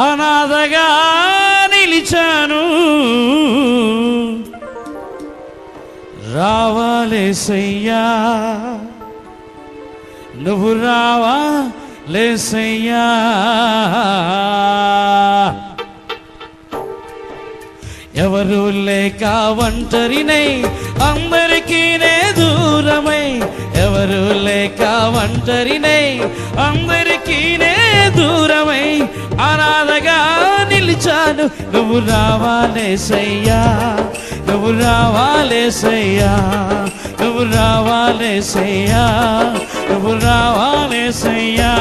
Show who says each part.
Speaker 1: అనాథగా నిలిచాను, రావాలేసయ్యా, నువ్వు రావాలేసయ్యా. ఎవరు లేక ఒంటరినై అందరికీ నే దూరమై, ఎవరు లేక ఒంటరినై అందరికీ నే దూరమై అనాథగా నిలిచాను. నువ్వు రావాలేసయ్యా, నువ్వు రావాలేసయ్యా, నువ్వు రావాలేసయ్యా, నువ్వు రావాలేసయ్యా.